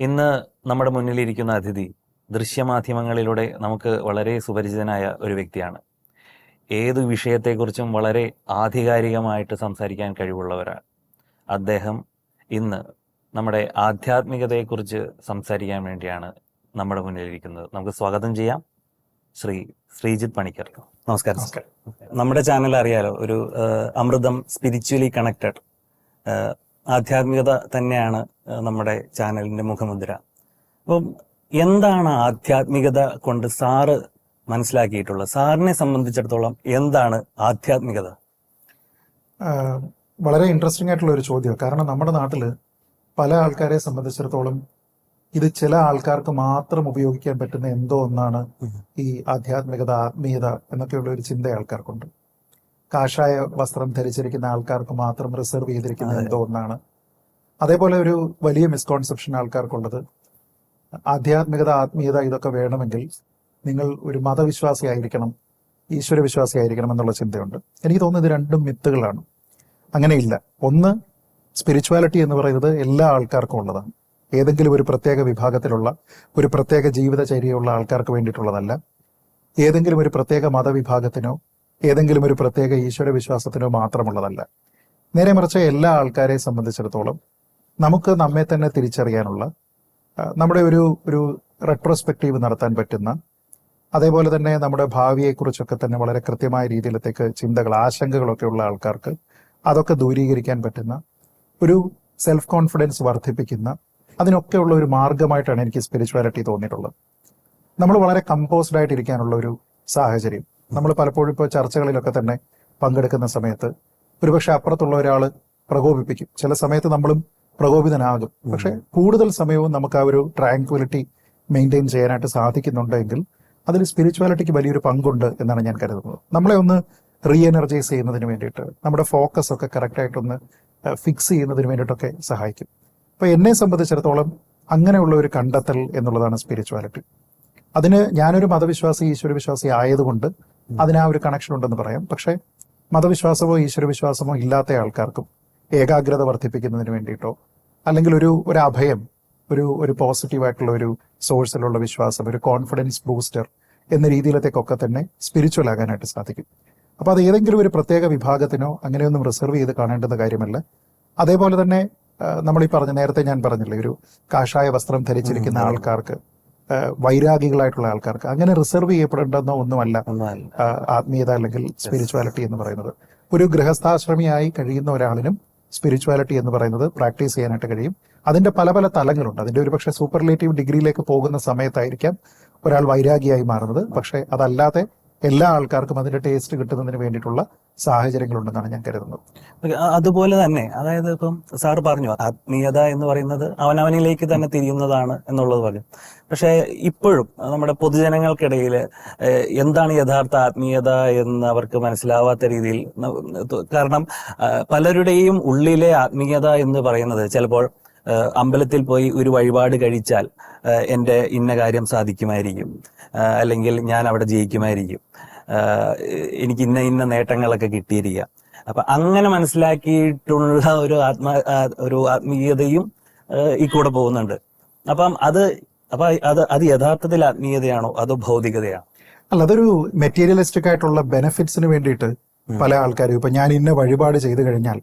ഇന്ന് നമ്മുടെ മുന്നിലിരിക്കുന്ന അതിഥി ദൃശ്യമാധ്യമങ്ങളിലൂടെ നമുക്ക് വളരെ സുപരിചിതനായ ഒരു വ്യക്തിയാണ്. ഏതു വിഷയത്തെക്കുറിച്ചും വളരെ ആധികാരികമായിട്ട് സംസാരിക്കാൻ കഴിവുള്ളവരാണ്. അദ്ദേഹം ഇന്ന് നമ്മുടെ ആധ്യാത്മികതയെക്കുറിച്ച് സംസാരിക്കാൻ വേണ്ടിയാണ് നമ്മുടെ മുന്നിലിരിക്കുന്നത്. നമുക്ക് സ്വാഗതം ചെയ്യാം ശ്രീജിത്ത് പണിക്കർ. നമസ്കാരം. നമ്മുടെ ചാനൽ അറിയാലോ, ഒരു അമൃതം സ്പിരിച്വലി കണക്റ്റഡ് ആധ്യാത്മികത തന്നെയാണ് നമ്മുടെ ചാനലിന്റെ മുഖമുദ്ര. അപ്പം എന്താണ് ആധ്യാത്മികത കൊണ്ട് സാറ് മനസ്സിലാക്കിയിട്ടുള്ളത്? സാറിനെ സംബന്ധിച്ചിടത്തോളം എന്താണ് ആധ്യാത്മികത? വളരെ ഇൻട്രസ്റ്റിംഗ് ആയിട്ടുള്ള ഒരു ചോദ്യം. കാരണം നമ്മുടെ നാട്ടിൽ പല ആൾക്കാരെ സംബന്ധിച്ചിടത്തോളം ഇത് ചില ആൾക്കാർക്ക് മാത്രം ഉപയോഗിക്കാൻ പറ്റുന്ന എന്തോ ഒന്നാണ് ഈ ആധ്യാത്മികത, ആത്മീയത എന്നൊക്കെയുള്ള ഒരു ചിന്ത ആൾക്കാർക്കുണ്ട്. കാഷായ വസ്ത്രം ധരിച്ചിരിക്കുന്ന ആൾക്കാർക്ക് മാത്രം റിസർവ് ചെയ്തിരിക്കുന്ന എന്തോ ഒന്നാണ്. അതേപോലെ ഒരു വലിയ മിസ്കോൺസെപ്ഷൻ ആൾക്കാർക്കുള്ളത്, ആധ്യാത്മികത, ആത്മീയത ഇതൊക്കെ വേണമെങ്കിൽ നിങ്ങൾ ഒരു മതവിശ്വാസി ആയിരിക്കണം, ഈശ്വരവിശ്വാസി ആയിരിക്കണം എന്നുള്ള ചിന്തയുണ്ട്. എനിക്ക് തോന്നുന്നത് ഇത് രണ്ടും മിത്തുകളാണ്. അങ്ങനെയില്ല. ഒന്ന്, സ്പിരിച്വാലിറ്റി എന്ന് പറയുന്നത് എല്ലാ ആൾക്കാർക്കും ഉള്ളതാണ്. ഏതെങ്കിലും ഒരു പ്രത്യേക വിഭാഗത്തിലുള്ള ഒരു പ്രത്യേക ജീവിതചര്യയുള്ള ആൾക്കാർക്ക് വേണ്ടിയിട്ടുള്ളതല്ല. ഏതെങ്കിലും ഒരു പ്രത്യേക മതവിഭാഗത്തിനോ ഏതെങ്കിലും ഒരു പ്രത്യേക ഈശ്വര വിശ്വാസത്തിനോ മാത്രമുള്ളതല്ല. നേരെ മറിച്ച് എല്ലാ ആൾക്കാരെ സംബന്ധിച്ചിടത്തോളം നമുക്ക് നമ്മെ തന്നെ തിരിച്ചറിയാനുള്ള, നമ്മുടെ ഒരു റെട്രോസ്പെക്റ്റീവ് നടത്താൻ പറ്റുന്ന, അതേപോലെ തന്നെ നമ്മുടെ ഭാവിയെക്കുറിച്ചൊക്കെ തന്നെ വളരെ കൃത്യമായ രീതിയിലത്തേക്ക് ചിന്തകൾ, ആശങ്കകളൊക്കെ ഉള്ള ആൾക്കാർക്ക് അതൊക്കെ ദൂരീകരിക്കാൻ പറ്റുന്ന, ഒരു സെൽഫ് കോൺഫിഡൻസ് വർദ്ധിപ്പിക്കുന്ന, അതിനൊക്കെയുള്ള ഒരു മാർഗമായിട്ടാണ് എനിക്ക് സ്പിരിച്വാലിറ്റി തോന്നിയിട്ടുള്ളത്. നമ്മൾ വളരെ കമ്പോസ്ഡ് ആയിട്ടിരിക്കാനുള്ള ഒരു സാഹചര്യം. നമ്മൾ പലപ്പോഴും ഇപ്പോൾ ചർച്ചകളിലൊക്കെ തന്നെ പങ്കെടുക്കുന്ന സമയത്ത് ഒരുപക്ഷെ അപ്പുറത്തുള്ള ഒരാൾ പ്രകോപിപ്പിക്കും. ചില സമയത്ത് നമ്മളും പ്രകോപിതനാകും. പക്ഷെ കൂടുതൽ സമയവും നമുക്ക് ആ ഒരു ട്രാങ്ക്വിലിറ്റി മെയിൻറ്റെയിൻ ചെയ്യാനായിട്ട് സാധിക്കുന്നുണ്ടെങ്കിൽ അതിൽ സ്പിരിച്വാലിറ്റിക്ക് വലിയൊരു പങ്കുണ്ട് എന്നാണ് ഞാൻ കരുതുന്നത്. നമ്മളെ ഒന്ന് റീ എനർജൈസ് ചെയ്യുന്നതിന് വേണ്ടിയിട്ട്, നമ്മുടെ ഫോക്കസ് ഒക്കെ കറക്റ്റായിട്ടൊന്ന് ഫിക്സ് ചെയ്യുന്നതിന് വേണ്ടിയിട്ടൊക്കെ സഹായിക്കും. അപ്പോൾ എന്നെ സംബന്ധിച്ചിടത്തോളം അങ്ങനെയുള്ള ഒരു കണ്ടെത്തൽ എന്നുള്ളതാണ് സ്പിരിച്വാലിറ്റി. അതിന് ഞാനൊരു മതവിശ്വാസി, ഈശ്വരവിശ്വാസി ആയതുകൊണ്ട് അതിനാ ഒരു കണക്ഷൻ ഉണ്ടെന്ന് പറയാം. പക്ഷേ മതവിശ്വാസമോ ഈശ്വരവിശ്വാസമോ ഇല്ലാത്ത ആൾക്കാർക്കും ഏകാഗ്രത വർദ്ധിപ്പിക്കുന്നതിന് വേണ്ടിയിട്ടോ, അല്ലെങ്കിൽ ഒരു അഭയം, ഒരു പോസിറ്റീവായിട്ടുള്ള ഒരു സോഴ്സിലുള്ള വിശ്വാസം, ഒരു കോൺഫിഡൻസ് ബൂസ്റ്റർ എന്ന രീതിയിലത്തേക്കൊക്കെ തന്നെ സ്പിരിച്വൽ ആകാനായിട്ട് സാധിക്കും. അപ്പോൾ അത് ഏതെങ്കിലും ഒരു പ്രത്യേക വിഭാഗത്തിനോ അങ്ങനെയൊന്നും റിസർവ് ചെയ്ത് കാണേണ്ടുന്ന കാര്യമല്ല. അതേപോലെ തന്നെ നമ്മൾ ഈ നേരത്തെ ഞാൻ പറഞ്ഞില്ലേ, ഒരു കാഷായ വസ്ത്രം ധരിച്ചിരിക്കുന്ന ആൾക്കാർക്ക്, വൈരാഗികളായിട്ടുള്ള ആൾക്കാർക്ക് അങ്ങനെ റിസർവ് ചെയ്യപ്പെടേണ്ടെന്നോ ഒന്നുമല്ല ആത്മീയത അല്ലെങ്കിൽ സ്പിരിച്വാലിറ്റി എന്ന് പറയുന്നത്. ഒരു ഗൃഹസ്ഥാശ്രമിയായി കഴിയുന്ന ഒരാളിനും സ്പിരിച്വാലിറ്റി എന്ന് പറയുന്നത് പ്രാക്ടീസ് ചെയ്യാനായിട്ട് കഴിയും. അതിന്റെ പല പല തലങ്ങളുണ്ട്. അതിന്റെ ഒരു പക്ഷേ സൂപ്പർലേറ്റീവ് ഡിഗ്രിയിലേക്ക് പോകുന്ന സമയത്തായിരിക്കാം ഒരാൾ വൈരാഗിയായി മാറുന്നത്. പക്ഷേ അതല്ലാതെ എല്ലാ ആൾക്കാർക്കും അതിന്റെ ടേസ്റ്റ് കിട്ടുന്നതിന് വേണ്ടിയിട്ടുള്ള സാഹചര്യങ്ങളുണ്ടെന്നാണ് ഞാൻ കരുതുന്നത്. അതുപോലെ തന്നെ, അതായത് ഇപ്പം സാറ് പറഞ്ഞു ആത്മീയത എന്ന് പറയുന്നത് അവനവനിലേക്ക് തന്നെ തിരിയുന്നതാണ് എന്നുള്ളത് പറഞ്ഞു. പക്ഷെ ഇപ്പോഴും നമ്മുടെ പൊതുജനങ്ങൾക്കിടയിൽ എന്താണ് യഥാർത്ഥ ആത്മീയത എന്ന് അവർക്ക് മനസ്സിലാവാത്ത രീതിയിൽ, കാരണം പലരുടെയും ഉള്ളിലെ ആത്മീയത എന്ന് പറയുന്നത് ചിലപ്പോൾ അമ്പലത്തിൽ പോയി ഒരു വഴിപാട് കഴിച്ചാൽ എൻ്റെ ഇന്ന കാര്യം സാധിക്കുമായിരിക്കും, അല്ലെങ്കിൽ ഞാൻ അവിടെ ജയിക്കുമായിരിക്കും, എനിക്ക് ഇന്ന നേട്ടങ്ങളൊക്കെ കിട്ടിയിരിക്കുക. അപ്പൊ അങ്ങനെ മനസ്സിലാക്കിയിട്ടുള്ള ഒരു ആത്മീയതയും ഈ കൂടെ പോകുന്നുണ്ട്. അപ്പം അത് യഥാർത്ഥത്തിൽ ആത്മീയതയാണോ അതോ ഭൗതികതയാണോ? അല്ല, അതൊരു മെറ്റീരിയലിസ്റ്റിക് ആയിട്ടുള്ള ബെനിഫിറ്റ്സിന് വേണ്ടിയിട്ട് പല ആൾക്കാരും, ഇപ്പൊ ഞാൻ ഇന്ന വഴിപാട് ചെയ്തു കഴിഞ്ഞാൽ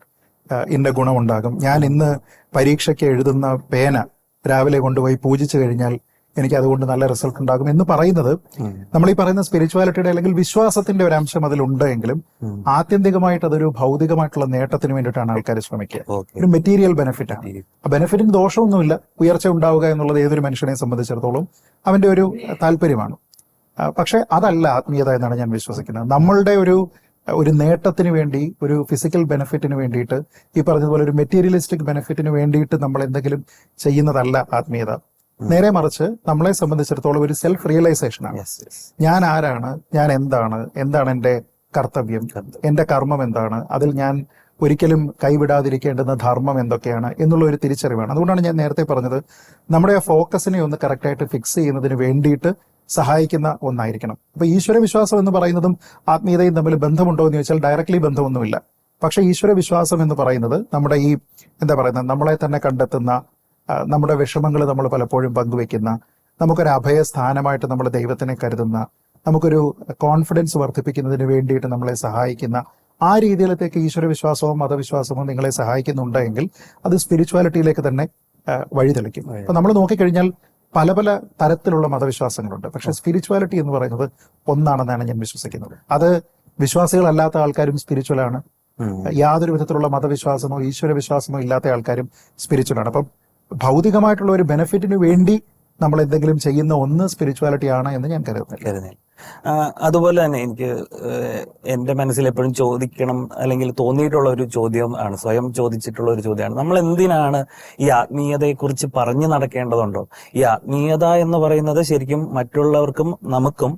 ഇന്ന ഗുണമുണ്ടാകും, ഞാൻ ഇന്ന് പരീക്ഷയ്ക്ക് എഴുതുന്ന പേന രാവിലെ കൊണ്ടുപോയി പൂജിച്ചു കഴിഞ്ഞാൽ എനിക്ക് അതുകൊണ്ട് നല്ല റിസൾട്ട് ഉണ്ടാകും എന്ന് പറയുന്നത്, നമ്മൾ ഈ പറയുന്ന സ്പിരിച്വാലിറ്റിയുടെ അല്ലെങ്കിൽ വിശ്വാസത്തിന്റെ ഒരു അംശം അതിലുണ്ട് എങ്കിലും ആത്യന്തികമായിട്ട് അതൊരു ഭൗതികമായിട്ടുള്ള നേട്ടത്തിന് വേണ്ടിയിട്ടാണ് ആൾക്കാർ ശ്രമിക്കുക. ഒരു മെറ്റീരിയൽ ബെനിഫിറ്റ് ആണ്. ആ ബെനിഫിറ്റിന് ദോഷമൊന്നുമില്ല. ഉയർച്ച ഉണ്ടാവുക എന്നുള്ളത് ഏതൊരു മനുഷ്യനെ സംബന്ധിച്ചിടത്തോളം അവന്റെ ഒരു താല്പര്യമാണ്. പക്ഷെ അതല്ല ആത്മീയത എന്നാണ് ഞാൻ വിശ്വസിക്കുന്നത്. നമ്മളുടെ ഒരു നേട്ടത്തിന് വേണ്ടി, ഒരു ഫിസിക്കൽ ബെനിഫിറ്റിന് വേണ്ടിയിട്ട്, ഈ പറഞ്ഞതുപോലെ ഒരു മെറ്റീരിയലിസ്റ്റിക് ബെനിഫിറ്റിന് വേണ്ടിയിട്ട് നമ്മൾ എന്തെങ്കിലും ചെയ്യുന്നതല്ല ആത്മീയത. നേരെ മറിച്ച് നമ്മളെ സംബന്ധിച്ചിടത്തോളം ഒരു സെൽഫ് റിയലൈസേഷനാണ്. ഞാൻ ആരാണ്, ഞാൻ എന്താണ് എൻ്റെ കർത്തവ്യം, എൻ്റെ കർമ്മം എന്താണ്, അതിൽ ഞാൻ ഒരിക്കലും കൈവിടാതിരിക്കേണ്ടുന്ന ധർമ്മം എന്തൊക്കെയാണ് എന്നുള്ള ഒരു തിരിച്ചറിവാണ്. അതുകൊണ്ടാണ് ഞാൻ നേരത്തെ പറഞ്ഞത്, നമ്മുടെ ആ ഫോക്കസിനെ ഒന്ന് കറക്റ്റായിട്ട് ഫിക്സ് ചെയ്യുന്നതിന് വേണ്ടിയിട്ട് സഹായിക്കുന്ന ഒന്നായിരിക്കണം. അപ്പൊ ഈശ്വര വിശ്വാസം എന്ന് പറയുന്നതും ആത്മീയതയും തമ്മിൽ ബന്ധമുണ്ടോ എന്ന് ചോദിച്ചാൽ ഡയറക്ട്ലി ബന്ധമൊന്നുമില്ല. പക്ഷെ ഈശ്വര വിശ്വാസം എന്ന് പറയുന്നത് നമ്മുടെ ഈ നമ്മളെ തന്നെ കണ്ടെത്തുന്ന, നമ്മുടെ വിഷമങ്ങൾ നമ്മൾ പലപ്പോഴും പങ്കുവെക്കുന്ന, നമുക്കൊരു അഭയസ്ഥാനമായിട്ട് നമ്മൾ ദൈവത്തിനെ കരുതുന്ന, നമുക്കൊരു കോൺഫിഡൻസ് വർദ്ധിപ്പിക്കുന്നതിന് വേണ്ടിയിട്ട് നമ്മളെ സഹായിക്കുന്ന ആ രീതിയിലത്തേക്ക് ഈശ്വരവിശ്വാസമോ മതവിശ്വാസമോ നിങ്ങളെ സഹായിക്കുന്നുണ്ടെങ്കിൽ അത് സ്പിരിച്വാലിറ്റിയിലേക്ക് തന്നെ വഴിതെളിക്കും. അപ്പൊ നമ്മൾ നോക്കിക്കഴിഞ്ഞാൽ പല പല തരത്തിലുള്ള മതവിശ്വാസങ്ങളുണ്ട്. പക്ഷെ സ്പിരിച്വാലിറ്റി എന്ന് പറയുന്നത് ഒന്നാണെന്നാണ് ഞാൻ വിശ്വസിക്കുന്നത്. അത് വിശ്വാസികളല്ലാത്ത ആൾക്കാരും സ്പിരിച്വലാണ്, യാതൊരു വിധത്തിലുള്ള മതവിശ്വാസമോ ഈശ്വര വിശ്വാസമോ ഇല്ലാത്ത ആൾക്കാരും സ്പിരിച്വലാണ്. അപ്പം ഭൗതികമായിട്ടുള്ള ഒരു ബെനിഫിറ്റിന് വേണ്ടി നമ്മൾ എന്തെങ്കിലും ചെയ്യുന്ന ഒന്ന് സ്പിരിച്വാലിറ്റി ആണ് എന്ന് ഞാൻ കരുതുന്നില്ല. അതുപോലെ തന്നെ എനിക്ക് എന്റെ മനസ്സിൽ എപ്പോഴും ചോദിക്കണം അല്ലെങ്കിൽ തോന്നിയിട്ടുള്ള ഒരു ചോദ്യം ആണ്, സ്വയം ചോദിച്ചിട്ടുള്ള ഒരു ചോദ്യമാണ്, നമ്മൾ എന്തിനാണ് ഈ ആത്മീയതയെ കുറിച്ച് പറഞ്ഞു നടക്കേണ്ടതുണ്ടോ? ഈ ആത്മീയത എന്ന് പറയുന്നത് ശരിക്കും മറ്റുള്ളവർക്കും നമുക്കും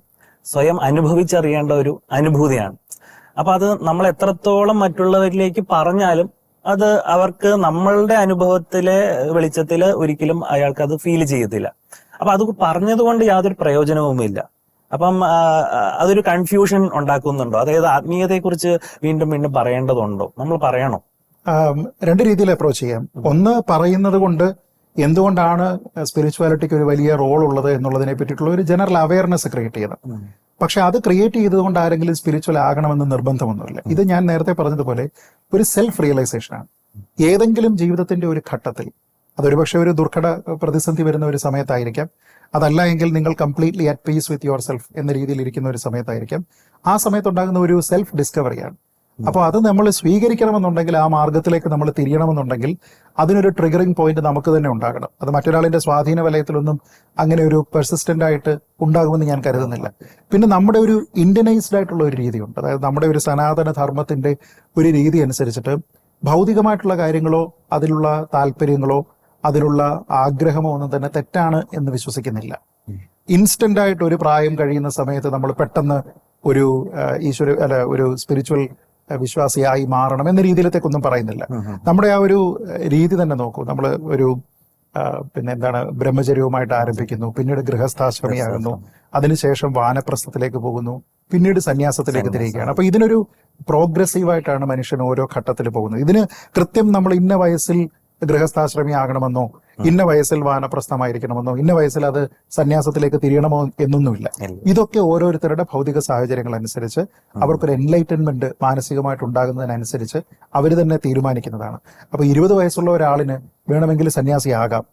സ്വയം അനുഭവിച്ചറിയേണ്ട ഒരു അനുഭൂതിയാണ്. അപ്പൊ അത് നമ്മൾ എത്രത്തോളം മറ്റുള്ളവരിലേക്ക് പറഞ്ഞാലും അത് അവർക്ക് നമ്മളുടെ അനുഭവത്തിലെ വെളിച്ചത്തില് ഒരിക്കലും അയാൾക്ക് അത് ഫീൽ ചെയ്യത്തില്ല. അപ്പൊ അത് പറഞ്ഞതുകൊണ്ട് യാതൊരു പ്രയോജനവുമില്ല. അപ്പം അതൊരു കൺഫ്യൂഷൻ ഉണ്ടാക്കുന്നുണ്ടോ? അതായത് ആത്മീയതയെ കുറിച്ച് വീണ്ടും വീണ്ടും പറയേണ്ടതുണ്ടോ? നമ്മൾ പറയണോ? രണ്ട് രീതിയിൽ അപ്രോച്ച് ചെയ്യാം. ഒന്ന്, പറയുന്നത് കൊണ്ട് എന്തുകൊണ്ടാണ് സ്പിരിച്വാലിറ്റിക്ക് ഒരു വലിയ റോൾ ഉള്ളത് എന്നുള്ളതിനെ പറ്റിയിട്ടുള്ള ഒരു ജനറൽ അവയർനെസ് ക്രിയേറ്റ് ചെയ്യണം. പക്ഷെ അത് ക്രിയേറ്റ് ചെയ്തതുകൊണ്ട് ആരെങ്കിലും സ്പിരിച്വൽ ആകണമെന്ന് നിർബന്ധമൊന്നുമില്ല. ഇത് ഞാൻ നേരത്തെ പറഞ്ഞതുപോലെ ഒരു സെൽഫ് റിയലൈസേഷൻ ആണ്. ഏതെങ്കിലും ജീവിതത്തിന്റെ ഒരു ഘട്ടത്തിൽ, അതൊരു പക്ഷെ ഒരു ദുർഘട പ്രതിസന്ധി വരുന്ന ഒരു സമയത്തായിരിക്കാം, അതല്ല എങ്കിൽ നിങ്ങൾ completely at peace with yourself എന്ന രീതിയിൽ ഇരിക്കുന്ന ഒരു സമയത്തായിരിക്കാം. ആ സമയത്തുണ്ടാകുന്ന ഒരു സെൽഫ് ഡിസ്കവറിയാണ്. അപ്പോൾ അത് നമ്മൾ സ്വീകരിക്കണമെന്നുണ്ടെങ്കിൽ, ആ മാർഗത്തിലേക്ക് നമ്മൾ തിരിയണമെന്നുണ്ടെങ്കിൽ അതിനൊരു ട്രിഗറിംഗ് പോയിന്റ് നമുക്ക് തന്നെ ഉണ്ടാകണം. അത് മറ്റൊരാളിന്റെ സ്വാധീന വലയത്തിലൊന്നും അങ്ങനെ ഒരു പെർസിസ്റ്റന്റ് ആയിട്ട് ഉണ്ടാകുമെന്ന് ഞാൻ കരുതുന്നില്ല. പിന്നെ നമ്മുടെ ഒരു ഇന്ത്യനൈസ്ഡ് ആയിട്ടുള്ള ഒരു രീതിയുണ്ട്. അതായത് നമ്മുടെ ഒരു സനാതന ധർമ്മത്തിന്റെ ഒരു രീതി അനുസരിച്ചിട്ട് ഭൗതികമായിട്ടുള്ള കാര്യങ്ങളോ അതിലുള്ള താല്പര്യങ്ങളോ അതിലുള്ള ആഗ്രഹമോ ഒന്നും തന്നെ തെറ്റാണ് എന്ന് വിശ്വസിക്കുന്നില്ല. ഇൻസ്റ്റന്റ് ആയിട്ട് ഒരു പ്രായം കഴിയുന്ന സമയത്ത് നമ്മൾ പെട്ടെന്ന് ഒരു ഒരു സ്പിരിച്വൽ വിശ്വാസിയായി മാറണം എന്ന രീതിയിലത്തേക്കൊന്നും പറയുന്നില്ല. നമ്മുടെ ആ ഒരു രീതി തന്നെ നോക്കൂ. നമ്മൾ ഒരു ബ്രഹ്മചര്യവുമായിട്ട് ആരംഭിക്കുന്നു, പിന്നീട് ഗൃഹസ്ഥാശ്രമിയാകുന്നു, അതിനുശേഷം വാനപ്രസ്ഥത്തിലേക്ക് പോകുന്നു, പിന്നീട് സന്യാസത്തിലേക്ക് തിരികെയാണ്. അപ്പൊ ഇതിനൊരു പ്രോഗ്രസീവായിട്ടാണ് മനുഷ്യൻ ഓരോ ഘട്ടത്തിൽ പോകുന്നത്. ഇതിന് കൃത്യം നമ്മൾ ഇന്ന വയസ്സിൽ ഗൃഹസ്ഥാശ്രമി ആകണമെന്നോ ഇന്ന വയസ്സിൽ വാനപ്രസ്ഥമായിരിക്കണമെന്നോ ഇന്ന വയസ്സിൽ അത് സന്യാസത്തിലേക്ക് തിരിയണമോ എന്നൊന്നുമില്ല. ഇതൊക്കെ ഓരോരുത്തരുടെ ഭൗതിക സാഹചര്യങ്ങൾ അനുസരിച്ച് അവർക്കൊരു എൻലൈറ്റൻമെന്റ് മാനസികമായിട്ട് ഉണ്ടാകുന്നതിനനുസരിച്ച് അവർ തന്നെ തീരുമാനിക്കുന്നതാണ്. അപ്പൊ 20 വയസ്സുള്ള ഒരാളിന് വേണമെങ്കിൽ സന്യാസിയാകാം.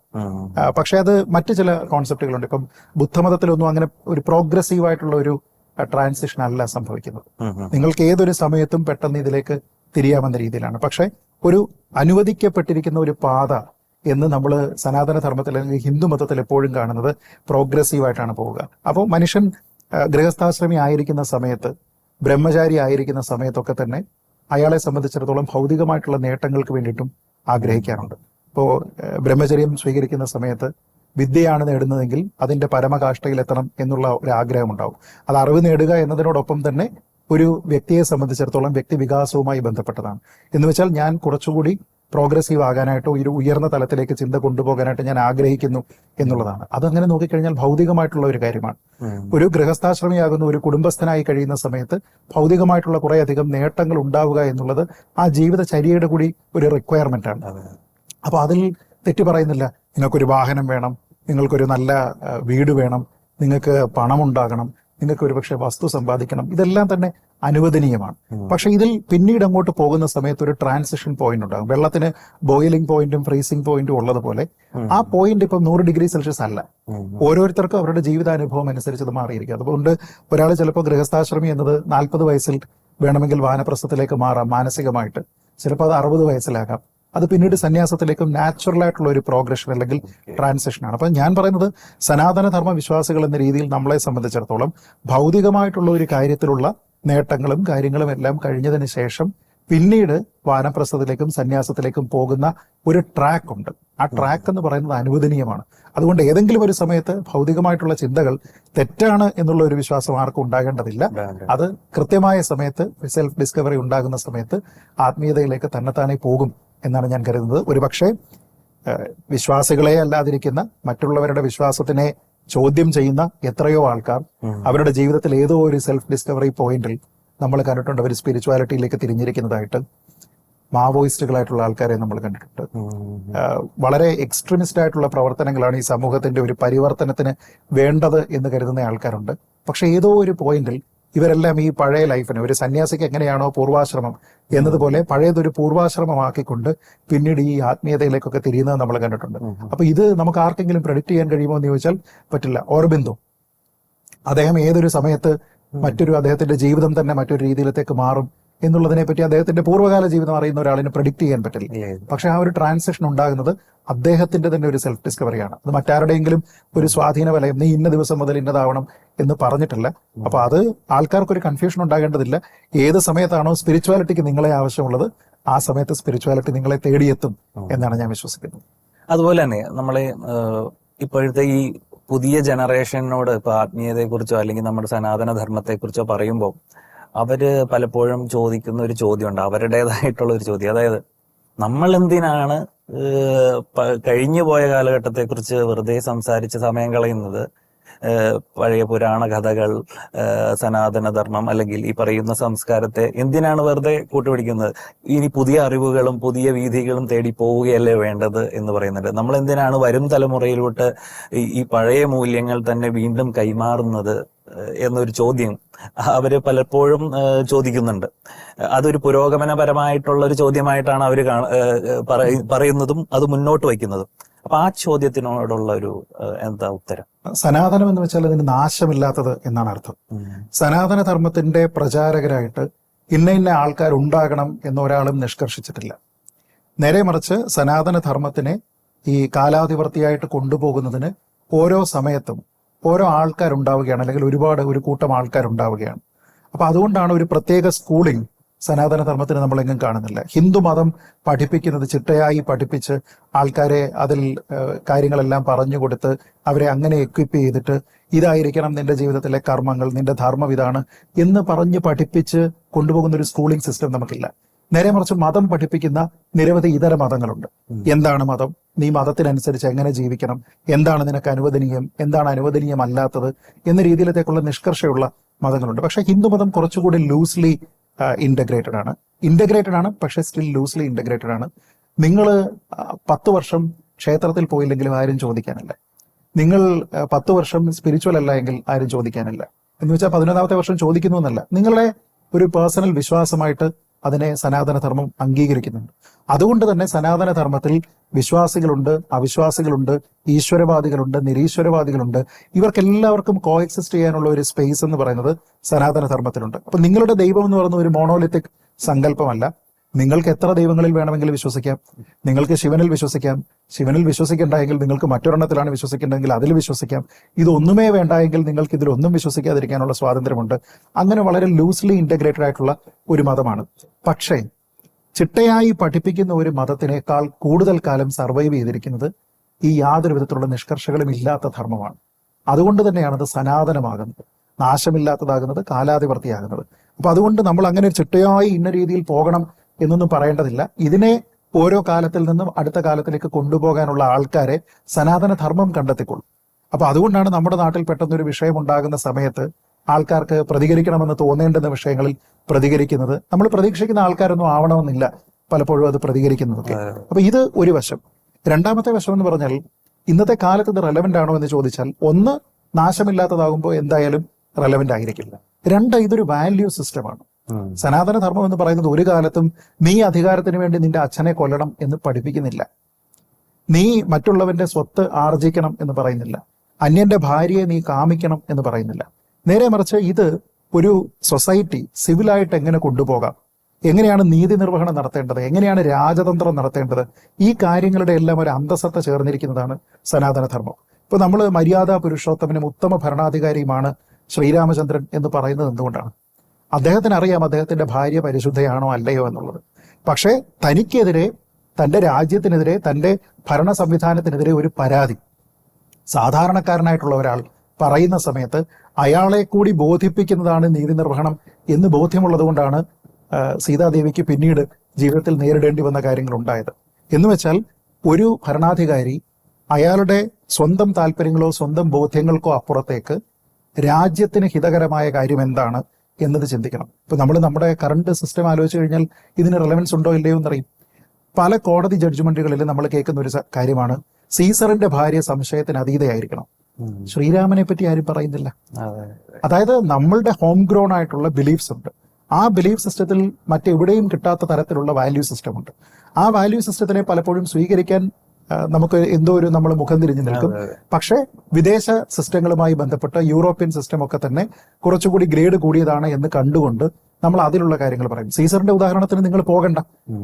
പക്ഷെ അത് മറ്റു ചില കോൺസെപ്റ്റുകളുണ്ട്. ഇപ്പം ബുദ്ധമതത്തിലൊന്നും അങ്ങനെ ഒരു പ്രോഗ്രസീവ് ആയിട്ടുള്ള ഒരു ട്രാൻസിഷൻ അല്ല സംഭവിക്കുന്നത്. നിങ്ങൾക്ക് ഏതൊരു സമയത്തും പെട്ടെന്ന് ഇതിലേക്ക് തിരിയാമെന്ന രീതിയിലാണ്. പക്ഷെ ഒരു അനുവദിക്കപ്പെട്ടിരിക്കുന്ന ഒരു പാത എന്ന് നമ്മൾ സനാതന ധർമ്മത്തിൽ അല്ലെങ്കിൽ ഹിന്ദു മതത്തിൽ എപ്പോഴും കാണുന്നത് പ്രോഗ്രസീവായിട്ടാണ് പോവുക. അപ്പോൾ മനുഷ്യൻ ഗൃഹസ്ഥാശ്രമി ആയിരിക്കുന്ന സമയത്ത്, ബ്രഹ്മചാരി ആയിരിക്കുന്ന സമയത്തൊക്കെ തന്നെ അയാളെ സംബന്ധിച്ചിടത്തോളം ഭൗതികമായിട്ടുള്ള നേട്ടങ്ങൾക്ക് വേണ്ടിയിട്ടും ആഗ്രഹിക്കാറുണ്ട്. ഇപ്പോൾ ബ്രഹ്മചര്യം സ്വീകരിക്കുന്ന സമയത്ത് വിദ്യയാണ് നേടുന്നതെങ്കിൽ അതിന്റെ പരമകാഷ്ഠയിലെത്തണം എന്നുള്ള ഒരു ആഗ്രഹം ഉണ്ടാവും. അത് അറിവ് നേടുക എന്നതിനോടൊപ്പം തന്നെ ഒരു വ്യക്തിയെ സംബന്ധിച്ചിടത്തോളം വ്യക്തി വികാസവുമായി ബന്ധപ്പെട്ടതാണ്. എന്ന് വെച്ചാൽ ഞാൻ കുറച്ചുകൂടി പ്രോഗ്രസീവ് ആകാനായിട്ടോ ഒരു ഉയർന്ന തലത്തിലേക്ക് ചിന്ത കൊണ്ടുപോകാനായിട്ട് ഞാൻ ആഗ്രഹിക്കുന്നു എന്നുള്ളതാണ്. അതങ്ങനെ നോക്കിക്കഴിഞ്ഞാൽ ഭൗതികമായിട്ടുള്ള ഒരു കാര്യമാണ്. ഒരു ഗൃഹസ്ഥാശ്രമിയാകുന്ന ഒരു കുടുംബസ്ഥനായി കഴിയുന്ന സമയത്ത് ഭൗതികമായിട്ടുള്ള കുറെ അധികം നേട്ടങ്ങൾ ഉണ്ടാവുക എന്നുള്ളത് ആ ജീവിതചര്യയുടെ കൂടി ഒരു റിക്വയർമെന്റ് ആണ്. അപ്പൊ അതിൽ തെറ്റ് പറയുന്നില്ല. നിങ്ങൾക്കൊരു വാഹനം വേണം, നിങ്ങൾക്കൊരു നല്ല വീട് വേണം, നിങ്ങൾക്ക് പണമുണ്ടാകണം, നിങ്ങൾക്ക് ഒരുപക്ഷെ വസ്തു സമ്പാദിക്കണം, ഇതെല്ലാം തന്നെ അനുവദനീയമാണ്. പക്ഷെ ഇതിൽ പിന്നീട് അങ്ങോട്ട് പോകുന്ന സമയത്ത് ഒരു ട്രാൻസിഷൻ പോയിന്റ് ഉണ്ടാകും. വെള്ളത്തിന് ബോയിലിംഗ് പോയിന്റും ഫ്രീസിംഗ് പോയിന്റും ഉള്ളതുപോലെ ആ പോയിന്റ് ഇപ്പം 100 ഡിഗ്രി സെൽഷ്യസ് അല്ല. ഓരോരുത്തർക്കും അവരുടെ ജീവിതാനുഭവം അനുസരിച്ച് അത് മാറിയിരിക്കും. അതുകൊണ്ട് ഒരാൾ ചിലപ്പോൾ ഗൃഹസ്ഥാശ്രമി എന്നത് 40 വയസ്സിൽ വേണമെങ്കിൽ വാനപ്രസ്ഥത്തിലേക്ക് മാറാം മാനസികമായിട്ട്, ചിലപ്പോൾ അത് 60 വയസ്സിലാകാം. അത് പിന്നീട് സന്യാസത്തിലേക്കും നാച്ചുറൽ ആയിട്ടുള്ള ഒരു പ്രോഗ്രഷൻ അല്ലെങ്കിൽ ട്രാൻസിഷനാണ്. അപ്പൊ ഞാൻ പറയുന്നത് സനാതന ധർമ്മ വിശ്വാസികൾ എന്ന രീതിയിൽ നമ്മളെ സംബന്ധിച്ചിടത്തോളം ഭൗതികമായിട്ടുള്ള ഒരു കാര്യത്തിലുള്ള നേട്ടങ്ങളും കാര്യങ്ങളും എല്ലാം കഴിഞ്ഞതിന് ശേഷം പിന്നീട് വാനപ്രസ്ഥത്തിലേക്കും സന്യാസത്തിലേക്കും പോകുന്ന ഒരു ട്രാക്ക് ഉണ്ട്. ആ ട്രാക്ക് എന്ന് പറയുന്നത് അനുവദനീയമാണ്. അതുകൊണ്ട് ഏതെങ്കിലും ഒരു സമയത്ത് ഭൗതികമായിട്ടുള്ള ചിന്തകൾ തെറ്റാണ് എന്നുള്ള ഒരു വിശ്വാസം ആർക്കും ഉണ്ടാകേണ്ടതില്ല. അത് കൃത്യമായ സമയത്ത് സെൽഫ് ഡിസ്കവറി ഉണ്ടാകുന്ന സമയത്ത് ആത്മീയതയിലേക്ക് തന്നെത്താനെ പോകും എന്നാണ് ഞാൻ കരുതുന്നത്. ഒരുപക്ഷെ വിശ്വാസികളെ അല്ലാതിരിക്കുന്ന മറ്റുള്ളവരുടെ വിശ്വാസത്തിനെ ചോദ്യം ചെയ്യുന്ന എത്രയോ ആൾക്കാർ അവരുടെ ജീവിതത്തിൽ ഏതോ ഒരു സെൽഫ് ഡിസ്കവറി പോയിന്റിൽ നമ്മൾ കണ്ടിട്ടുണ്ട് അവർ സ്പിരിച്വാലിറ്റിയിലേക്ക് തിരിഞ്ഞിരിക്കുന്നതായിട്ട്. മാവോയിസ്റ്റുകളായിട്ടുള്ള ആൾക്കാരെ നമ്മൾ കണ്ടിട്ടുണ്ട്. വളരെ എക്സ്ട്രീമിസ്റ്റ് ആയിട്ടുള്ള പ്രവർത്തനങ്ങളാണ് ഈ സമൂഹത്തിന്റെ ഒരു പരിവർത്തനത്തിന് വേണ്ടത് എന്ന് കരുതുന്ന ആൾക്കാരുണ്ട്. പക്ഷെ ഏതോ ഒരു പോയിന്റിൽ ഇവരെല്ലാം ഈ പഴയ ലൈഫിന്, ഒരു സന്യാസിക്ക് എങ്ങനെയാണോ പൂർവാശ്രമം എന്നതുപോലെ പഴയതൊരു പൂർവാശ്രമമാക്കിക്കൊണ്ട് പിന്നീട് ഈ ആത്മീയതയിലേക്കൊക്കെ തിരിയുന്നത് നമ്മൾ കണ്ടിട്ടുണ്ട്. അപ്പൊ ഇത് നമുക്ക് ആർക്കെങ്കിലും പ്രെഡിക്റ്റ് ചെയ്യാൻ കഴിയുമോ എന്ന് ചോദിച്ചാൽ പറ്റില്ല. ഓർബിന്ദോ, അദ്ദേഹം ഏതൊരു സമയത്ത് അദ്ദേഹത്തിന്റെ ജീവിതം തന്നെ മറ്റൊരു രീതിയിലത്തേക്ക് മാറും എന്നുള്ളതിനെ പറ്റി അദ്ദേഹത്തിന്റെ പൂർവ്വകാല ജീവിതം അറിയുന്ന ഒരാളിന് പ്രെഡിക്റ്റ് ചെയ്യാൻ പറ്റില്ല. പക്ഷെ ആ ഒരു ട്രാൻസിഷൻ ഉണ്ടാകുന്നത് അദ്ദേഹത്തിന്റെ തന്നെ ഒരു സെൽഫ് ഡിസ്കവറിയാണ്. അത് മറ്റാരുടെയെങ്കിലും ഒരു സ്വാധീന വലയം, നീ ഇന്ന ദിവസം മുതൽ ഇന്നതാവണം എന്ന് പറഞ്ഞിട്ടില്ല. അപ്പൊ അത് ആൾക്കാർക്കൊരു കൺഫ്യൂഷൻ ഉണ്ടാകേണ്ടതില്ല. ഏത് സമയത്താണോ സ്പിരിച്വാലിറ്റിക്ക് നിങ്ങളെ ആവശ്യമുള്ളത്, ആ സമയത്ത് സ്പിരിച്വാലിറ്റി നിങ്ങളെ തേടിയെത്തും എന്നാണ് ഞാൻ വിശ്വസിക്കുന്നത്. അതുപോലെ തന്നെ നമ്മളെ ഇപ്പോഴത്തെ ഈ പുതിയ ജനറേഷനോട് ഇപ്പൊ ആത്മീയതയെക്കുറിച്ചോ അല്ലെങ്കിൽ നമ്മുടെ സനാതന ധർമ്മത്തെക്കുറിച്ചോ പറയുമ്പോൾ അവര് പലപ്പോഴും ചോദിക്കുന്ന ഒരു ചോദ്യമുണ്ട്, അവരുടേതായിട്ടുള്ള ഒരു ചോദ്യം. അതായത് നമ്മൾ എന്തിനാണ് കഴിഞ്ഞു പോയ കാലഘട്ടത്തെക്കുറിച്ച് വെറുതെ സംസാരിച്ച് സമയം കളയുന്നത്? പഴയ പുരാണ കഥകൾ, സനാതനധർമ്മം അല്ലെങ്കിൽ ഈ പറയുന്ന സംസ്കാരത്തെ എന്തിനാണ് വെറുതെ കൂട്ടുപിടിക്കുന്നത്? ഇനി പുതിയ അറിവുകളും പുതിയ വീഥികളും തേടി പോവുകയല്ലേ വേണ്ടത് എന്ന് പറയുന്നുണ്ട്. നമ്മൾ എന്തിനാണ് വരും തലമുറയിലോട്ട് ഈ പഴയ മൂല്യങ്ങൾ തന്നെ വീണ്ടും കൈമാറുന്നത് എന്നൊരു ചോദ്യം അവര് പലപ്പോഴും ചോദിക്കുന്നുണ്ട്. അതൊരു പുരോഗമനപരമായിട്ടുള്ള ഒരു ചോദ്യമായിട്ടാണ് അവര് പറയുന്നതും അത് മുന്നോട്ട് വയ്ക്കുന്നതും. അപ്പൊ ആ ചോദ്യത്തിനോടുള്ള ഒരു എന്താ ഉത്തരം? സനാതനം എന്ന് വെച്ചാൽ അതിന് നാശമില്ലാത്തത് എന്നാണ് അർത്ഥം. സനാതന ധർമ്മത്തിന്റെ പ്രചാരകരായിട്ട് ഇന്ന ആൾക്കാർ ഉണ്ടാകണം എന്നൊരാളും നിഷ്കർഷിച്ചിട്ടില്ല. നേരെ മറിച്ച് സനാതന ധർമ്മത്തിനെ ഈ കാലാധിപർത്തിയായിട്ട് കൊണ്ടുപോകുന്നതിന് ഓരോ സമയത്തും ഓരോ ആൾക്കാരുണ്ടാവുകയാണ്, അല്ലെങ്കിൽ ഒരു കൂട്ടം ആൾക്കാരുണ്ടാവുകയാണ്. അപ്പൊ അതുകൊണ്ടാണ് ഒരു പ്രത്യേക സ്കൂളിംഗ് സനാതന ധർമ്മത്തിന് നമ്മളെങ്ങും കാണുന്നില്ല. ഹിന്ദു മതം പഠിപ്പിക്കുന്നത് ചിട്ടയായി പഠിപ്പിച്ച് ആൾക്കാരെ അതിൽ കാര്യങ്ങളെല്ലാം പറഞ്ഞു കൊടുത്ത് അവരെ അങ്ങനെ എക്വിപ്പ് ചെയ്തിട്ട് ഇതായിരിക്കണം നിന്റെ ജീവിതത്തിലെ കർമ്മങ്ങൾ, നിന്റെ ധർമ്മം ഇതാണ് എന്ന് പറഞ്ഞ് പഠിപ്പിച്ച് കൊണ്ടുപോകുന്ന ഒരു സ്കൂളിംഗ് സിസ്റ്റം നമുക്കില്ല. നേരെ മറിച്ച് മതം പഠിപ്പിക്കുന്ന നിരവധി ഇതര മതങ്ങളുണ്ട്. എന്താണ് മതം, നീ മതത്തിനനുസരിച്ച് എങ്ങനെ ജീവിക്കണം, എന്താണ് നിനക്ക് അനുവദനീയം, എന്താണ് അനുവദനീയമല്ലാത്തത് എന്ന രീതിയിലത്തേക്കുള്ള നിഷ്കർഷയുള്ള മതങ്ങളുണ്ട്. പക്ഷെ ഹിന്ദുമതം കുറച്ചുകൂടി ലൂസ്ലി ഇന്റഗ്രേറ്റഡ് ആണ്, പക്ഷെ സ്റ്റിൽ ലൂസ്ലി ഇന്റഗ്രേറ്റഡ് ആണ്. നിങ്ങൾ 10 വർഷം ക്ഷേത്രത്തിൽ പോയില്ലെങ്കിലും ആരും ചോദിക്കാനില്ല. നിങ്ങൾ 10 വർഷം സ്പിരിച്വൽ അല്ല എങ്കിൽ ആരും ചോദിക്കാനില്ല. എന്ന് വെച്ചാൽ 11ാമത്തെ വർഷം ചോദിക്കുന്നു എന്നല്ല, നിങ്ങളുടെ ഒരു പേഴ്സണൽ വിശ്വാസമായിട്ട് അതിനെ സനാതനധർമ്മം അംഗീകരിക്കുന്നുണ്ട്. അതുകൊണ്ട് തന്നെ സനാതനധർമ്മത്തിൽ വിശ്വാസികളുണ്ട്, അവിശ്വാസികളുണ്ട്, ഈശ്വരവാദികളുണ്ട്, നിരീശ്വരവാദികളുണ്ട്. ഇവർക്കെല്ലാവർക്കും കോഎക്സിസ്റ്റ് ചെയ്യാനുള്ള ഒരു സ്പേസ് എന്ന് പറയുന്നത് സനാതനധർമ്മത്തിലുണ്ട്. അപ്പൊ നിങ്ങളുടെ ദൈവം എന്ന് പറയുന്ന ഒരു മോണോലിത്തിക് സങ്കല്പമല്ല. നിങ്ങൾക്ക് എത്ര ദൈവങ്ങളിൽ വേണമെങ്കിലും വിശ്വസിക്കാം. നിങ്ങൾക്ക് ശിവനിൽ വിശ്വസിക്കാം. ശിവനിൽ വിശ്വസിക്കേണ്ടെങ്കിൽ നിങ്ങൾക്ക് മറ്റൊരെണ്ണത്തിലാണ് വിശ്വസിക്കേണ്ടതെങ്കിൽ അതിൽ വിശ്വസിക്കാം. ഇതൊന്നുമേ വേണ്ടായെങ്കിൽ നിങ്ങൾക്ക് ഇതിലൊന്നും വിശ്വസിക്കാതിരിക്കാനുള്ള സ്വാതന്ത്ര്യമുണ്ട്. അങ്ങനെ വളരെ ലൂസ്ലി ഇന്റഗ്രേറ്റഡ് ആയിട്ടുള്ള ഒരു മതമാണ്. പക്ഷേ ചിട്ടയായി പഠിപ്പിക്കുന്ന ഒരു മതത്തിനേക്കാൾ കൂടുതൽ കാലം സർവൈവ് ചെയ്തിരിക്കുന്നത് ഈ യാതൊരു വിധത്തിലുള്ള നിഷ്കർഷകളും ഇല്ലാത്ത ധർമ്മമാണ്. അതുകൊണ്ട് തന്നെയാണ് അത് സനാതനമാകുന്നത്, നാശമില്ലാത്തതാകുന്നത്, കാലാധിപർത്തിയാകുന്നത്. അപ്പൊ അതുകൊണ്ട് നമ്മൾ അങ്ങനെ ചിട്ടയായി ഇന്ന രീതിയിൽ പോകണം എന്നൊന്നും പറയേണ്ടതില്ല. ഇതിനെ ഓരോ കാലത്തിൽ നിന്നും അടുത്ത കാലത്തിലേക്ക് കൊണ്ടുപോകാനുള്ള ആൾക്കാരെ സനാതന ധർമ്മം കണ്ടെത്തിക്കൊള്ളും. അപ്പൊ അതുകൊണ്ടാണ് നമ്മുടെ നാട്ടിൽ പെട്ടെന്നൊരു വിഷയം ഉണ്ടാകുന്ന സമയത്ത് ആൾക്കാർക്ക് പ്രതികരിക്കണമെന്ന് തോന്നേണ്ടുന്ന വിഷയങ്ങളിൽ പ്രതികരിക്കുന്നത്. നമ്മൾ പ്രതീക്ഷിക്കുന്ന ആൾക്കാരൊന്നും ആവണമെന്നില്ല പലപ്പോഴും അത് പ്രതികരിക്കുന്നതൊക്കെ. അപ്പൊ ഇത് ഒരു വശം. രണ്ടാമത്തെ വശം എന്ന് പറഞ്ഞാൽ ഇന്നത്തെ കാലത്ത് ഇത് റെലവെന്റ് ആണോ എന്ന് ചോദിച്ചാൽ, ഒന്ന്, നാശമില്ലാത്തതാകുമ്പോൾ എന്തായാലും റെലവെന്റ് ആയിരിക്കില്ല. രണ്ട്, ഇതൊരു വാല്യൂ സിസ്റ്റമാണ്. സനാതന ധർമ്മം എന്ന് പറയുന്നത് ഒരു കാലത്തും നീ അധികാരത്തിന് വേണ്ടി നിന്റെ അച്ഛനെ കൊല്ലണം എന്ന് പഠിപ്പിക്കുന്നില്ല. നീ മറ്റുള്ളവന്റെ സ്വത്ത് ആർജിക്കണം എന്ന് പറയുന്നില്ല. അന്യന്റെ ഭാര്യയെ നീ കാമിക്കണം എന്ന് പറയുന്നില്ല. നേരെ മറിച്ച് ഇത് ഒരു സൊസൈറ്റി സിവിലായിട്ട് എങ്ങനെ കൊണ്ടുപോകാം, എങ്ങനെയാണ് നീതി നിർവഹണം നടത്തേണ്ടത്, എങ്ങനെയാണ് രാജതന്ത്രം നടത്തേണ്ടത്, ഈ കാര്യങ്ങളുടെ എല്ലാം ഒരു അന്തസത്ത ചേർന്നിരിക്കുന്നതാണ് സനാതനധർമ്മം. ഇപ്പൊ നമ്മൾ മര്യാദ പുരുഷോത്തമനും ഉത്തമ ഭരണാധികാരിയുമാണ് ശ്രീരാമചന്ദ്രൻ എന്ന് പറയുന്നത് എന്തുകൊണ്ടാണ്? അദ്ദേഹത്തിന് അറിയാം അദ്ദേഹത്തിന്റെ ഭാര്യ പരിശുദ്ധയാണോ അല്ലയോ എന്നുള്ളത്. പക്ഷേ തനിക്കെതിരെ, തന്റെ രാജ്യത്തിനെതിരെ, തന്റെ ഭരണ സംവിധാനത്തിനെതിരെ ഒരു പരാതി സാധാരണക്കാരനായിട്ടുള്ള ഒരാൾ പറയുന്ന സമയത്ത് അയാളെ കൂടി ബോധിപ്പിക്കുന്നതാണ് നീതി നിർവഹണം എന്ന് ബോധ്യമുള്ളത് കൊണ്ടാണ് സീതാദേവിക്ക് പിന്നീട് ജീവിതത്തിൽ നേരിടേണ്ടി വന്ന കാര്യങ്ങൾ ഉണ്ടായത്. എന്ന് വെച്ചാൽ ഒരു ഭരണാധികാരി അയാളുടെ സ്വന്തം താല്പര്യങ്ങളോ സ്വന്തം ബോധ്യങ്ങൾക്കോ അപ്പുറത്തേക്ക് രാജ്യത്തിന് ഹിതകരമായ കാര്യം എന്താണ് എന്നത് ചിന്തിക്കണം. ഇപ്പൊ നമ്മൾ നമ്മുടെ കറണ്ട് സിസ്റ്റം ആലോചിച്ച് കഴിഞ്ഞാൽ ഇതിന് റെലവൻസ് ഉണ്ടോ ഇല്ലയോ എന്നറിയും. പല കോടതി ജഡ്ജ്മെന്റുകളിൽ നമ്മൾ കേൾക്കുന്ന ഒരു കാര്യമാണ് സീസറിന്റെ ഭാര്യ സംശയത്തിന് അതീതയായിരിക്കണം. ശ്രീരാമനെ പറ്റി ആരും പറയുന്നില്ല. അതായത് നമ്മളുടെ ഹോം ഗ്രോൺ ആയിട്ടുള്ള ബിലീഫ്സ് ഉണ്ട്. ആ ബിലീഫ് സിസ്റ്റത്തിൽ മറ്റെവിടെയും കിട്ടാത്ത തരത്തിലുള്ള വാല്യൂ സിസ്റ്റം ഉണ്ട്. ആ വാല്യൂ സിസ്റ്റത്തിനെ പലപ്പോഴും സ്വീകരിക്കാൻ നമുക്ക് എന്തോ ഒരു നമ്മൾ മുഖം തിരിഞ്ഞു നിൽക്കും. പക്ഷേ വിദേശ സിസ്റ്റങ്ങളുമായി ബന്ധപ്പെട്ട് യൂറോപ്യൻ സിസ്റ്റം ഒക്കെ തന്നെ കുറച്ചുകൂടി ഗ്രേഡ് കൂടിയതാണ് എന്ന് കണ്ടുകൊണ്ട് നമ്മൾ അതിലുള്ള കാര്യങ്ങൾ പറയും. സീസറിന്റെ ഉദാഹരണത്തിന് നിങ്ങൾ പോകണ്ട,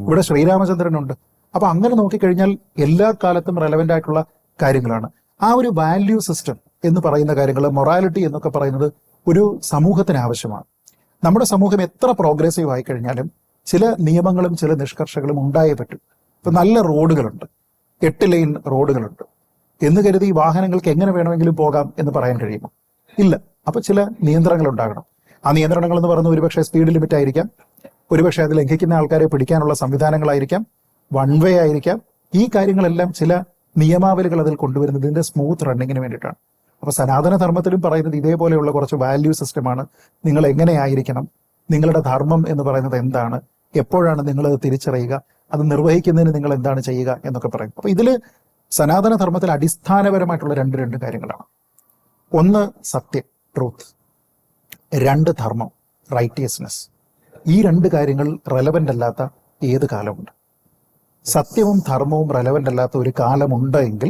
ഇവിടെ ശ്രീരാമചന്ദ്രനുണ്ട്. അപ്പൊ അങ്ങനെ നോക്കിക്കഴിഞ്ഞാൽ എല്ലാ കാലത്തും റെലവെന്റ് ആയിട്ടുള്ള കാര്യങ്ങളാണ്. ആ ഒരു വാല്യൂ സിസ്റ്റം എന്ന് പറയുന്ന കാര്യങ്ങൾ, മൊറാലിറ്റി എന്നൊക്കെ പറയുന്നത് ഒരു സമൂഹത്തിന് ആവശ്യമാണ്. നമ്മുടെ സമൂഹം എത്ര പ്രോഗ്രസീവ് ആയി കഴിഞ്ഞാലും ചില നിയമങ്ങളും ചില നിഷ്കർഷകളും ഉണ്ടായേ പറ്റും. ഇപ്പൊ നല്ല റോഡുകളുണ്ട്, 8 ലൈൻ റോഡുകളുണ്ട് എന്ന് കരുതി വാഹനങ്ങൾക്ക് എങ്ങനെ വേണമെങ്കിലും പോകാം എന്ന് പറയാൻ കഴിയുമോ? ഇല്ല. അപ്പൊ ചില നിയന്ത്രണങ്ങൾ ഉണ്ടാകണം. ആ നിയന്ത്രണങ്ങൾ എന്ന് പറയുന്നത് ഒരുപക്ഷെ സ്പീഡ് ലിമിറ്റ് ആയിരിക്കാം, ഒരുപക്ഷെ അത് ലംഘിക്കുന്ന ആൾക്കാരെ പിടിക്കാനുള്ള സംവിധാനങ്ങളായിരിക്കാം, വൺ വേ ആയിരിക്കാം. ഈ കാര്യങ്ങളെല്ലാം ചില നിയമാവലികൾ അതിൽ കൊണ്ടുവരുന്നതിന്റെ സ്മൂത്ത് റണ്ണിങ്ങിന് വേണ്ടിയിട്ടാണ്. അപ്പൊ സനാതന ധർമ്മത്തിലും പറയുന്നത് ഇതേപോലെയുള്ള കുറച്ച് വാല്യൂ സിസ്റ്റമാണ്. നിങ്ങൾ എങ്ങനെയായിരിക്കണം, നിങ്ങളുടെ ധർമ്മം എന്ന് പറയുന്നത് എന്താണ്, എപ്പോഴാണ് നിങ്ങൾ അത് തിരിച്ചറിയുക, അത് നിർവഹിക്കുന്നതിന് നിങ്ങൾ എന്താണ് ചെയ്യുക എന്നൊക്കെ പറയും. അപ്പൊ ഇതില് സനാതന ധർമ്മത്തിൽ അടിസ്ഥാനപരമായിട്ടുള്ള രണ്ട് കാര്യങ്ങളാണ്. ഒന്ന് സത്യം, ട്രൂത്ത്. 2 ധർമ്മം, റൈറ്റിയസ്നെസ്. ഈ 2 കാര്യങ്ങൾ റെലവെന്റ് അല്ലാത്ത ഏത് കാലമുണ്ട്? സത്യവും ധർമ്മവും റെലവെന്റ് അല്ലാത്ത ഒരു കാലമുണ്ട് എങ്കിൽ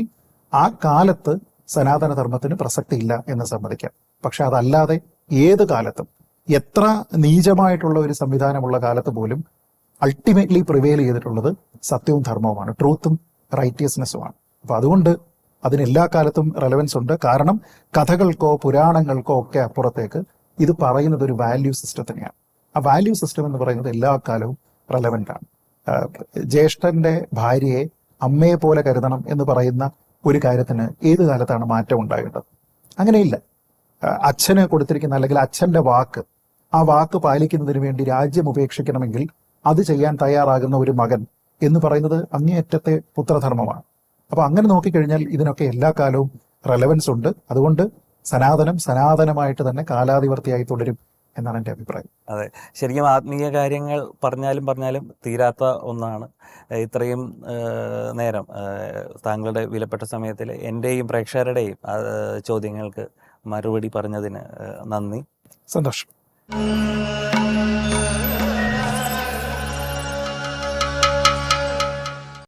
ആ കാലത്ത് സനാതന ധർമ്മത്തിന് പ്രസക്തിയില്ല എന്ന് സമ്മതിക്കാം. പക്ഷെ അതല്ലാതെ ഏത് കാലത്തും, എത്ര നീചമായിട്ടുള്ള ഒരു സംവിധാനമുള്ള കാലത്ത് പോലും അൾട്ടിമേറ്റ്ലി പ്രിവെയിൽ ചെയ്തിട്ടുള്ളത് സത്യവും ധർമ്മവുമാണ്, ട്രൂത്തും റൈറ്റിയസ്നെസ്സുമാണ്. അപ്പൊ അതുകൊണ്ട് അതിന് എല്ലാ കാലത്തും റെലവൻസ് ഉണ്ട്. കാരണം കഥകൾക്കോ പുരാണങ്ങൾക്കോ ഒക്കെ അപ്പുറത്തേക്ക് ഇത് പറയുന്നത് ഒരു വാല്യൂ സിസ്റ്റത്തിനെയാണ്. ആ വാല്യൂ സിസ്റ്റം എന്ന് പറയുന്നത് എല്ലാ കാലവും റെലവെന്റ് ആണ്. ജ്യേഷ്ഠന്റെ ഭാര്യയെ അമ്മയെ പോലെ കരുതണം എന്ന് പറയുന്ന ഒരു കാര്യത്തിന് ഏത് കാലത്താണ് മാറ്റം ഉണ്ടാകേണ്ടത്? അങ്ങനെയില്ല. അച്ഛന് കൊടുത്തിരിക്കുന്ന അല്ലെങ്കിൽ അച്ഛന്റെ വാക്ക്, ആ വാക്ക് പാലിക്കുന്നതിന് വേണ്ടി രാജ്യം ഉപേക്ഷിക്കണമെങ്കിൽ അത് ചെയ്യാൻ തയ്യാറാകുന്ന ഒരു മകൻ എന്ന് പറയുന്നത് അങ്ങേയറ്റത്തെ പുത്രധർമ്മമാണ്. അപ്പൊ അങ്ങനെ നോക്കിക്കഴിഞ്ഞാൽ ഇതിനൊക്കെ എല്ലാ കാലവും റെലവൻസ് ഉണ്ട്. അതുകൊണ്ട് സനാതനമായിട്ട് തന്നെ കാലാതിവർത്തിയായി തുടരും എന്നാണ് എൻ്റെ അഭിപ്രായം. അതെ, ശരിക്കും ആത്മീയ കാര്യങ്ങൾ പറഞ്ഞാലും തീരാത്ത ഒന്നാണ്. ഇത്രയും നേരം താങ്കളുടെ വിലപ്പെട്ട സമയത്തിൽ എൻ്റെയും പ്രേക്ഷകരുടെയും ചോദ്യങ്ങൾക്ക് മറുപടി പറഞ്ഞതിന് നന്ദി. സന്തോഷം.